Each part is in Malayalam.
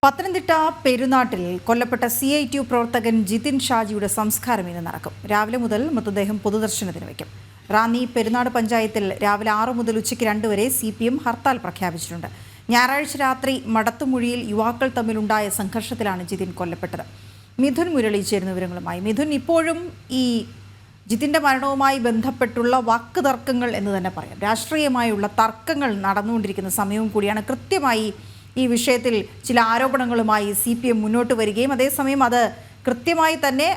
പത്തനംതിട്ട പെരുനാട്ടിൽ കൊല്ലപ്പെട്ട CITU പ്രവർത്തകൻ ജിതിൻ ഷാജിയുടെ സംസ്കാരം ഇന്ന് നടക്കും. രാവിലെ മുതൽ മൃതദേഹം പൊതുദർശനത്തിന് വയ്ക്കും. റാന്നി പെരുനാട് പഞ്ചായത്തിൽ രാവിലെ 6 മുതൽ ഉച്ചയ്ക്ക് 2 വരെ CPM ഹർത്താൽ പ്രഖ്യാപിച്ചിട്ടുണ്ട്. ഞായറാഴ്ച രാത്രി മടത്തുമുഴിയിൽ യുവാക്കൾ തമ്മിലുണ്ടായ സംഘർഷത്തിലാണ് ജിതിൻ കൊല്ലപ്പെട്ടത്. മിഥുൻ മുരളി ചേരുന്ന വിവരങ്ങളുമായി. മിഥുൻ, ഇപ്പോഴും ഈ ജിതിൻ്റെ മരണവുമായി ബന്ധപ്പെട്ടുള്ള വാക്കുതർക്കങ്ങൾ എന്ന് തന്നെ പറയാം, രാഷ്ട്രീയമായുള്ള തർക്കങ്ങൾ നടന്നുകൊണ്ടിരിക്കുന്ന സമയവും കൂടിയാണ്. കൃത്യമായി ഈ വിഷയത്തിൽ ചില ആരോപണങ്ങളുമായി CPM മുന്നോട്ട് വരികയും അതേസമയം അത് കൃത്യമായി തന്നെ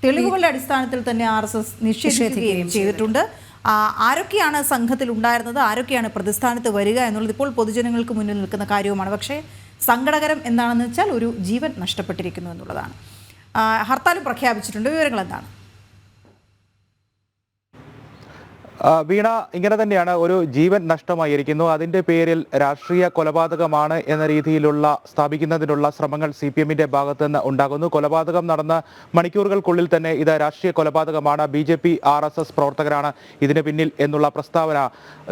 തെളിവുകളുടെ അടിസ്ഥാനത്തിൽ തന്നെ RSS നിഷേധിക്കുകയും ചെയ്തിട്ടുണ്ട്. ആരൊക്കെയാണ് സംഘത്തിൽ ഉണ്ടായിരുന്നത്, ആരൊക്കെയാണ് പ്രതിസ്ഥാനത്ത് വരിക എന്നുള്ളത് ഇപ്പോൾ പൊതുജനങ്ങൾക്ക് മുന്നിൽ നിൽക്കുന്ന കാര്യവുമാണ്. പക്ഷേ സങ്കടകരം എന്താണെന്ന് വെച്ചാൽ ഒരു ജീവൻ നഷ്ടപ്പെട്ടിരിക്കുന്നു എന്നുള്ളതാണ്. ഹർത്താലും പ്രഖ്യാപിച്ചിട്ടുണ്ട്. വിവരങ്ങൾ എന്താണ്? വീണ, ഇങ്ങനെ തന്നെയാണ്, ഒരു ജീവൻ നഷ്ടമായിരിക്കുന്നു. അതിൻ്റെ പേരിൽ രാഷ്ട്രീയ കൊലപാതകമാണ് എന്ന രീതിയിലുള്ള സ്ഥാപിക്കുന്നതിനുള്ള ശ്രമങ്ങൾ CPMന്റെ ഭാഗത്ത് നിന്ന് ഉണ്ടാകുന്നു. കൊലപാതകം നടന്ന മണിക്കൂറുകൾക്കുള്ളിൽ തന്നെ ഇത് രാഷ്ട്രീയ കൊലപാതകമാണ്, BJP RSS പ്രവർത്തകരാണ് ഇതിന് പിന്നിൽ എന്നുള്ള പ്രസ്താവന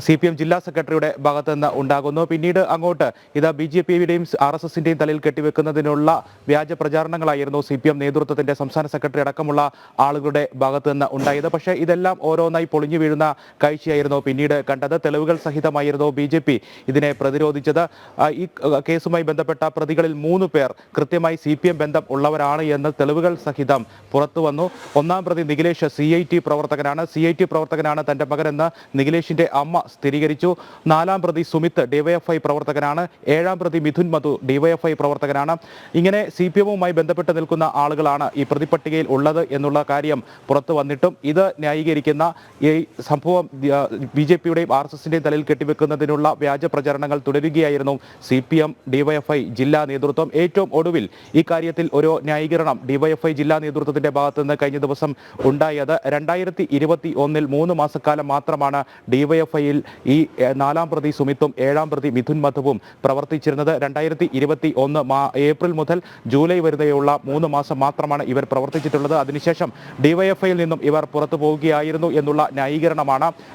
CPM ജില്ലാ സെക്രട്ടറിയുടെ ഭാഗത്ത് നിന്ന് ഉണ്ടാകുന്നു. പിന്നീട് അങ്ങോട്ട് ഇത് BJPയുടെയും RSSന്റെയും തലയിൽ കെട്ടിവെക്കുന്നതിനുള്ള വ്യാജ പ്രചാരണങ്ങളായിരുന്നു CPM നേതൃത്വത്തിന്റെ സംസ്ഥാന സെക്രട്ടറി അടക്കമുള്ള ആളുകളുടെ ഭാഗത്ത് നിന്ന് ഉണ്ടായത്. പക്ഷേ ഇതെല്ലാം ഓരോന്നായി പൊളിഞ്ഞു വീഴുന്ന കാഴ്ചയായിരുന്നു പിന്നീട് കണ്ടത്. തെളിവുകൾ സഹിതമായിരുന്നു BJP ഇതിനെ പ്രതിരോധിച്ചത്. ഈ കേസുമായി ബന്ധപ്പെട്ട പ്രതികളിൽ 3 പേർ കൃത്യമായി CPM ബന്ധം ഉള്ളവരാണ് എന്ന് തെളിവുകൾ സഹിതം പുറത്തു വന്നു. 1-ാം പ്രതി നിഖിലേഷ് CIT പ്രവർത്തകനാണ് തന്റെ മകനെന്ന് നിഖിലേഷിന്റെ അമ്മ സ്ഥിരീകരിച്ചു. 4-ാം പ്രതി സുമിത്ത് DYFI പ്രവർത്തകനാണ്. 7-ാം പ്രതി മിഥുൻ മധു DYFI പ്രവർത്തകനാണ്. ഇങ്ങനെ CPMവുമായി ബന്ധപ്പെട്ട് നിൽക്കുന്ന ആളുകളാണ് ഈ പ്രതിപട്ടികയിൽ ഉള്ളത് എന്നുള്ള കാര്യം പുറത്തു വന്നിട്ടും ഇത് ന്യായീകരിക്കുന്ന ഈ സംഭവം BJPയുടെയും RSSന്റെയും തലയിൽ കെട്ടിവെക്കുന്നതിനുള്ള വ്യാജ പ്രചരണങ്ങൾ തുടരുകയായിരുന്നു CPM DYFI ജില്ലാ നേതൃത്വം. ഏറ്റവും ഒടുവിൽ ഈ കാര്യത്തിൽ ഒരു ന്യായീകരണം DYFI ജില്ലാ നേതൃത്വത്തിന്റെ ഭാഗത്ത് നിന്ന് കഴിഞ്ഞ ദിവസം ഉണ്ടായത്. 2021 3 മാസക്കാലം മാത്രമാണ് DYFIയിൽ ഈ 4-ാം പ്രതി സുമിത്തും 7-ാം പ്രതി മിഥുൻ മധുവും പ്രവർത്തിച്ചിരുന്നത്. 2021 ഏപ്രിൽ മുതൽ ജൂലൈ വരെയുള്ള 3 മാസം മാത്രമാണ് ഇവർ പ്രവർത്തിച്ചിട്ടുള്ളത്. അതിനുശേഷം DYFIയിൽ നിന്നും ഇവർ പുറത്തു പോവുകയായിരുന്നു എന്നുള്ള ന്യായീകരണമാണ്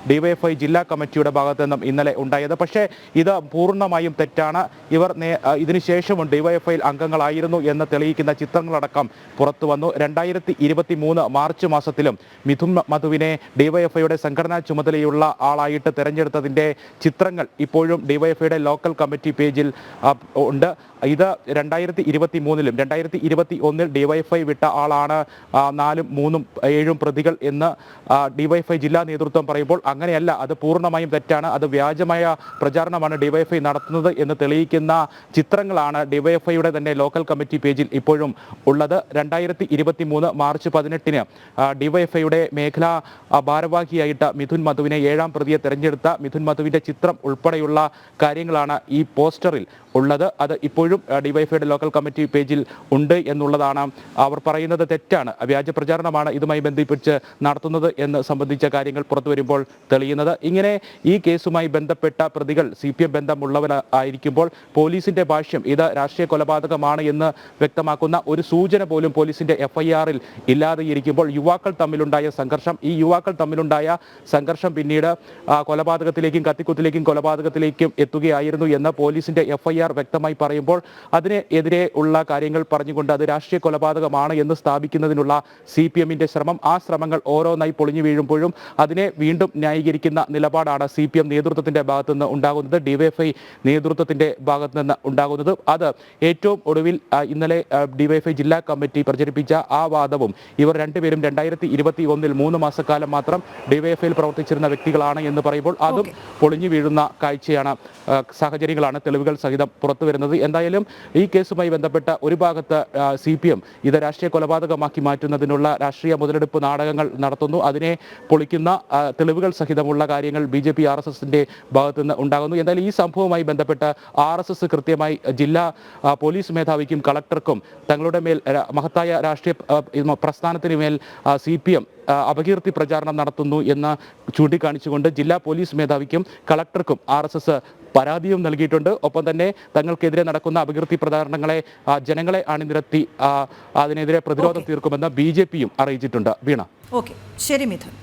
DYFI ജില്ലാ കമ്മിറ്റിയുടെ ഭാഗത്ത് നിന്നും ഇന്നലെ ഉണ്ടായത്. പക്ഷേ ഇത് പൂർണ്ണമായും തെറ്റാണ്. ഇവർ ഇതിനുശേഷവും DYFIയിൽ അംഗങ്ങളായിരുന്നു എന്ന് തെളിയിക്കുന്ന ചിത്രങ്ങളടക്കം പുറത്തു വന്നു. 2023 മാർച്ച് മാസത്തിലും മിഥുൻ മധുവിനെ DYFIയുടെ സംഘടനാ ചുമതലയുള്ള ആളായിട്ട് തെരഞ്ഞെടുത്തതിൻ്റെ ചിത്രങ്ങൾ ഇപ്പോഴും DYFIയുടെ ലോക്കൽ കമ്മിറ്റി പേജിൽ ഉണ്ട്. ഇത് 2023-ലും 2021 DYFI വിട്ട ആളാണ് 4-ഉം 3-ഉം 7-ഉം പ്രതികൾ എന്ന് DYFI ജില്ലാ നേതൃത്വം പറയുമ്പോൾ അങ്ങനെയല്ല, അത് പൂർണ്ണമായും തെറ്റാണ്. അത് വ്യാജമായ പ്രചാരണമാണ് DYFI നടത്തുന്നത് എന്ന് തെളിയിക്കുന്ന ചിത്രങ്ങളാണ് DYFIയുടെ തന്നെ ലോക്കൽ കമ്മിറ്റി പേജിൽ ഇപ്പോഴും ഉള്ളത്. 2023 മാർച്ച് 18-ന് DYFIയുടെ മേഖലാ ഭാരവാഹിയായിട്ട് മിഥുൻ മധുവിനെ 7-ാം പ്രതിയെ തെരഞ്ഞെടുത്ത മിഥുൻ മധുവിൻ്റെ ചിത്രം ഉൾപ്പെടെയുള്ള കാര്യങ്ങളാണ് ഈ പോസ്റ്ററിൽ ഉള്ളത്. അത് ഇപ്പോഴും DYFIയുടെ ലോക്കൽ കമ്മിറ്റി പേജിൽ ഉണ്ട് എന്നുള്ളതാണ് അവർ പറയുന്നത്. തെറ്റാണ്, വ്യാജ പ്രചാരണമാണ് ഇതുമായി ബന്ധിപ്പിച്ച് നടത്തുന്നത് എന്ന് സംബന്ധിച്ച കാര്യങ്ങൾ പുറത്തു വരുമ്പോൾ തെളിയുന്നത്. ഇങ്ങനെ ഈ കേസുമായി ബന്ധപ്പെട്ട പ്രതികൾ CPM ബന്ധമുള്ളവരായിരിക്കുമ്പോൾ പോലീസിന്റെ ഭാഷ്യം ഇത് രാഷ്ട്രീയ കൊലപാതകമാണ് എന്ന് വ്യക്തമാക്കുന്ന ഒരു സൂചന പോലും പോലീസിന്റെ FIRൽ ഇല്ലാതെയിരിക്കുമ്പോൾ യുവാക്കൾ തമ്മിലുണ്ടായ സംഘർഷം പിന്നീട് കൊലപാതകത്തിലേക്കും കത്തിക്കുത്തിലേക്കും കൊലപാതകത്തിലേക്കും എത്തുകയായിരുന്നു എന്ന് പോലീസിന്റെ FIR വ്യക്തമായി പറയുമ്പോൾ അതിനെതിരെ ഉള്ള കാര്യങ്ങൾ പറഞ്ഞുകൊണ്ട് അത് രാഷ്ട്രീയ കൊലപാതകമാണ് എന്ന് സ്ഥാപിക്കുന്നതിനുള്ള CPMന്റെ ശ്രമം, ആ ശ്രമങ്ങൾ ഓരോന്നായി പൊളിഞ്ഞു വീഴുമ്പോഴും അതിനെ വീണ്ടും ന്യായീകരിക്കുന്ന നിലപാടാണ് CPM നേതൃത്വത്തിന്റെ ഭാഗത്തു നിന്ന് ഉണ്ടാകുന്നത്, DYFI നേതൃത്വത്തിന്റെ ഭാഗത്തു നിന്ന് ഉണ്ടാകുന്നത്. അത് ഏറ്റവും ഒടുവിൽ ഇന്നലെ DYFI ജില്ലാ കമ്മിറ്റി പ്രചരിപ്പിച്ച ആ വാദവും ഇവർ രണ്ടുപേരും 2021 3 മാസക്കാലം മാത്രം DYFIയിൽ പ്രവർത്തിച്ചിരുന്ന വ്യക്തികളാണ് എന്ന് പറയുമ്പോൾ അതും പൊളിഞ്ഞു വീഴുന്ന കാഴ്ചയാണ്, സാഹചര്യങ്ങളാണ് തെളിവുകൾ സഹിതം പുറത്തു വരുന്നത്. എന്തായാലും ഈ കേസുമായി ബന്ധപ്പെട്ട ഒരു ഭാഗത്ത് CPM ഇത് രാഷ്ട്രീയ കൊലപാതകമാക്കി മാറ്റുന്നതിനുള്ള രാഷ്ട്രീയ മുതലെടുപ്പ് നാടകങ്ങൾ നടത്തുന്നു. അതിനെ പൊളിക്കുന്ന തെളിവുകൾ സഹിതമുള്ള കാര്യങ്ങൾ BJP RSSന്റെ ഭാഗത്തു നിന്ന് ഉണ്ടാകുന്നു. എന്തായാലും ഈ സംഭവവുമായി ബന്ധപ്പെട്ട് RSS കൃത്യമായി ജില്ലാ പോലീസ് മേധാവിക്കും കളക്ടർക്കും തങ്ങളുടെ മേൽ മഹത്തായ രാഷ്ട്രീയ പ്രസ്ഥാനത്തിന് മേൽ CPM അപകീർത്തി പ്രചാരണം നടത്തുന്നു എന്ന് ചൂണ്ടിക്കാണിച്ചുകൊണ്ട് ജില്ലാ പോലീസ് മേധാവിക്കും കളക്ടർക്കും RSS പരാതിയും നൽകിയിട്ടുണ്ട്. ഒപ്പം തന്നെ തങ്ങൾക്കെതിരെ നടക്കുന്ന അപകീർത്തി പ്രചാരണങ്ങളെ ജനങ്ങളെ അണിനിരത്തി അതിനെതിരെ പ്രതിരോധം തീർക്കുമെന്ന് BJPയും അറിയിച്ചിട്ടുണ്ട്. വീണ. ശരി മിഥുൻ.